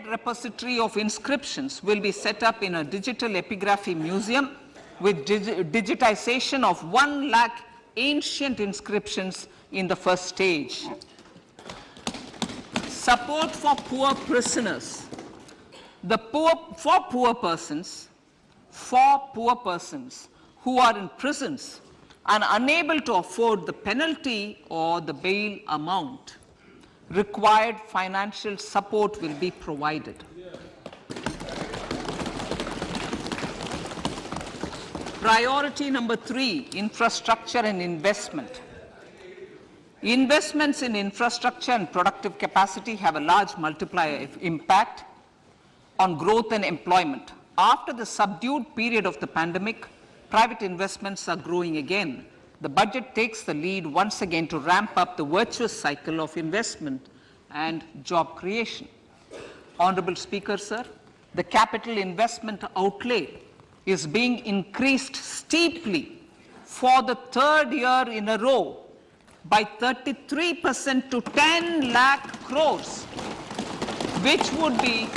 repository of inscriptions will be set up in a digital epigraphy museum with digitization of 1 lakh ancient inscriptions in the first stage. Support for poor prisoners. For poor persons who are in prisons and unable to afford the penalty or the bail amount, required financial support will be provided. Priority number 3, infrastructure and investment. Investments in infrastructure and productive capacity have a large multiplier impact on growth and employment. After the subdued period of the pandemic, private investments are growing again. The budget takes the lead once again to ramp up the virtuous cycle of investment and job creation. Honorable Speaker, sir, the capital investment outlay is being increased steeply for the 3rd year in a row by 33% to 10 lakh crores, which would be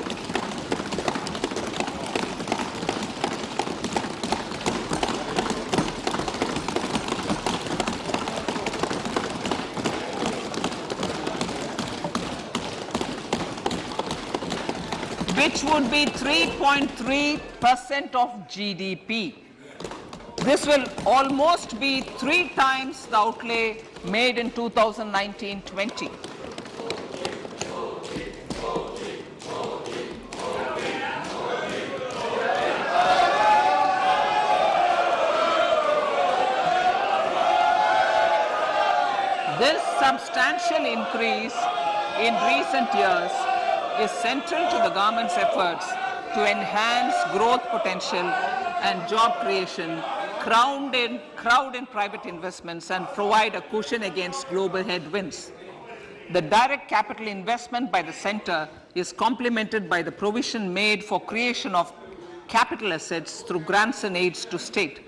which would be 3.3% of GDP. This will almost be 3 times the outlay made in 2019-20. This substantial increase in recent years is central to the government's efforts to enhance growth potential and job creation, crowd in private investments, and provide a cushion against global headwinds. The direct capital investment by the center is complemented by the provision made for creation of capital assets through grants and aids to state.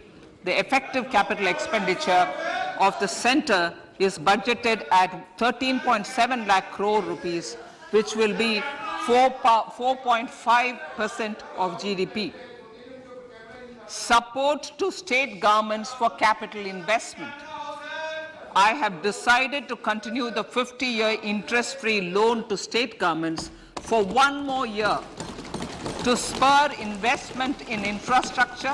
The effective capital expenditure of the center is budgeted at 13.7 lakh crore rupees, which will be 4.5% of GDP. Support to state governments for capital investment. I have decided to continue the 50-year interest-free loan to state governments for 1 more year to spur investment in infrastructure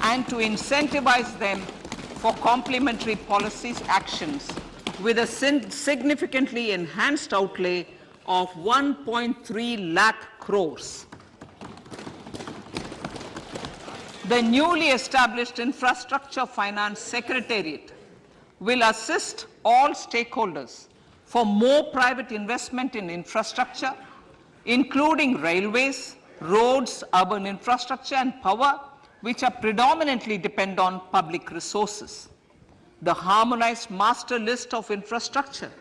and to incentivize them for complementary policies actions with a significantly enhanced outlay of 1.3 lakh crores. The newly established Infrastructure Finance Secretariat will assist all stakeholders for more private investment in infrastructure, including railways, roads, urban infrastructure, and power, which are predominantly depend on public resources. The harmonized master list of infrastructure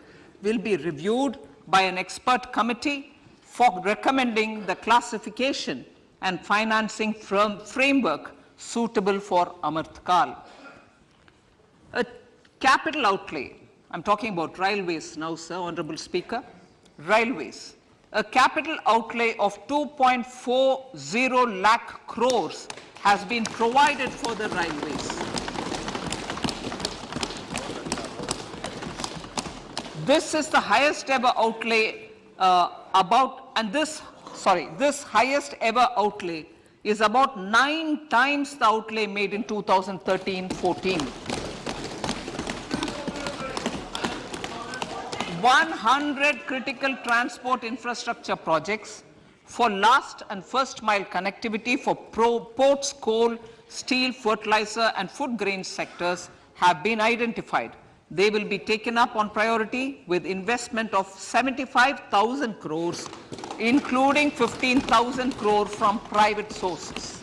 will be reviewed by an expert committee for recommending the classification and financing framework suitable for Amrit Kal. A capital outlay, I'm talking about railways now, sir, Honorable Speaker, railways. A capital outlay of 2.40 lakh crores has been provided for the railways. This is the highest ever outlay this highest ever outlay is about 9 times the outlay made in 2013-14. 100 critical transport infrastructure projects for last and first mile connectivity for ports, coal, steel, fertilizer, and food grain sectors have been identified. They will be taken up on priority with investment of 75,000 crores, including 15,000 crore from private sources.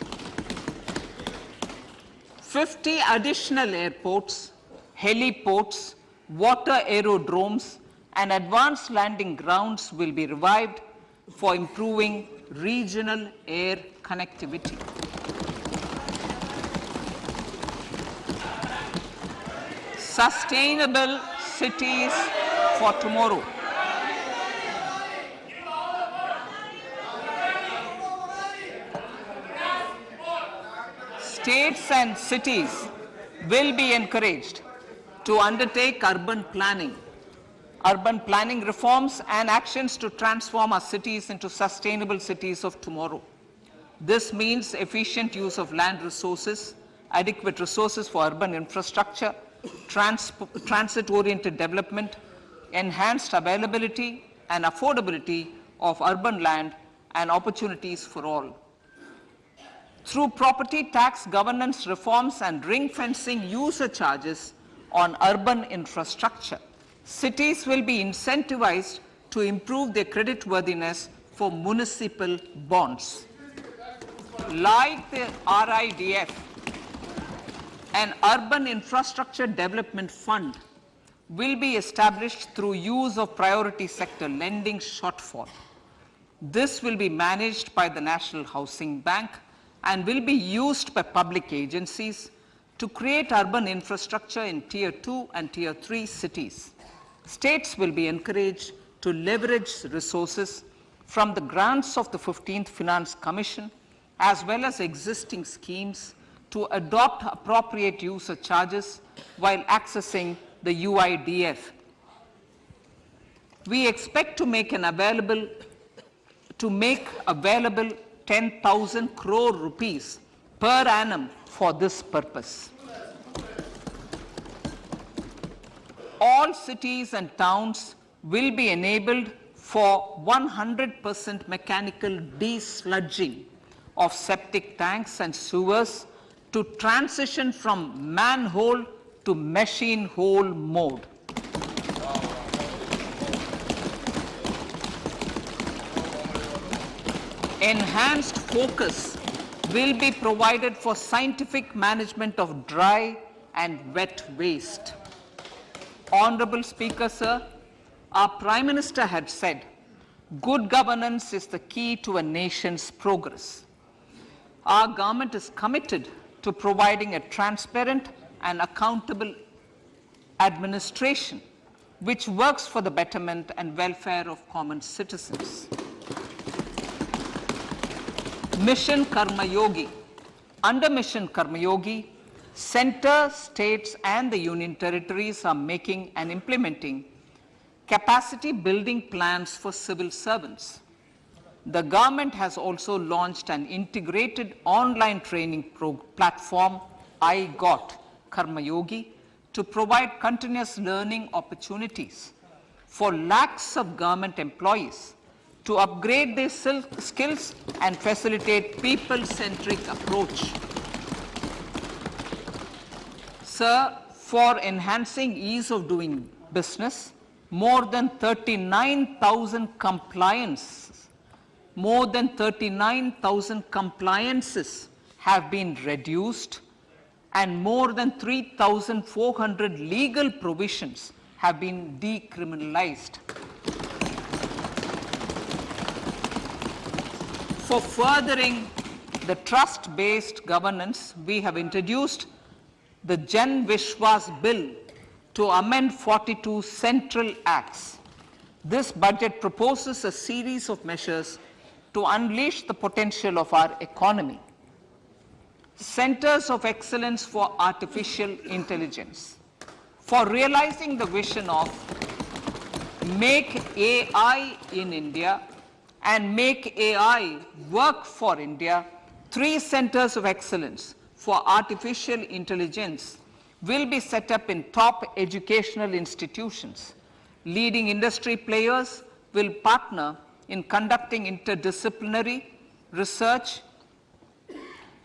50 additional airports, heliports, water aerodromes, and advanced landing grounds will be revived for improving regional air connectivity. Sustainable cities for tomorrow. States and cities will be encouraged to undertake urban planning reforms and actions to transform our cities into sustainable cities of tomorrow. This means efficient use of land resources, adequate resources for urban infrastructure, transit-oriented development, enhanced availability and affordability of urban land and opportunities for all. Through property tax governance reforms and ring-fencing user charges on urban infrastructure, cities will be incentivized to improve their creditworthiness for municipal bonds. Like the RIDF, an urban infrastructure development fund will be established through use of priority sector lending shortfall. This will be managed by the National Housing Bank and will be used by public agencies to create urban infrastructure in Tier 2 and Tier 3 cities. States will be encouraged to leverage resources from the grants of the 15th Finance Commission as well as existing schemes to adopt appropriate user charges while accessing the UIDF. We expect to make available 10,000 crore rupees per annum for this purpose. All cities and towns will be enabled for 100% mechanical desludging of septic tanks and sewers to transition from manhole to machine hole mode. Enhanced focus will be provided for scientific management of dry and wet waste. Honorable Speaker, sir, our Prime Minister had said, good governance is the key to a nation's progress. Our government is committed to providing a transparent and accountable administration which works for the betterment and welfare of common citizens. Mission Karma Yogi. Under Mission Karma Yogi, Center, states and the union territories are making and implementing capacity building plans for civil servants. The government has also launched an integrated online training platform, I Got Karma Yogi, to provide continuous learning opportunities for lakhs of government employees to upgrade their skills and facilitate people-centric approach. Sir, for enhancing ease of doing business, more than 39,000 compliances have been reduced and more than 3,400 legal provisions have been decriminalized. For furthering the trust-based governance, we have introduced the Jan Vishwas Bill to amend 42 central acts. This budget proposes a series of measures to unleash the potential of our economy. Centers of Excellence for Artificial Intelligence. For realizing the vision of Make AI in India and Make AI Work for India, 3 centers of excellence for artificial intelligence will be set up in top educational institutions. Leading industry players will partner in conducting interdisciplinary research,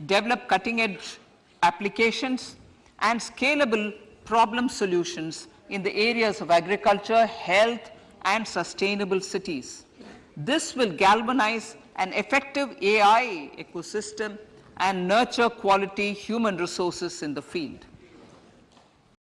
develop cutting-edge applications, and scalable problem solutions in the areas of agriculture, health, and sustainable cities. This will galvanize an effective AI ecosystem and nurture quality human resources in the field.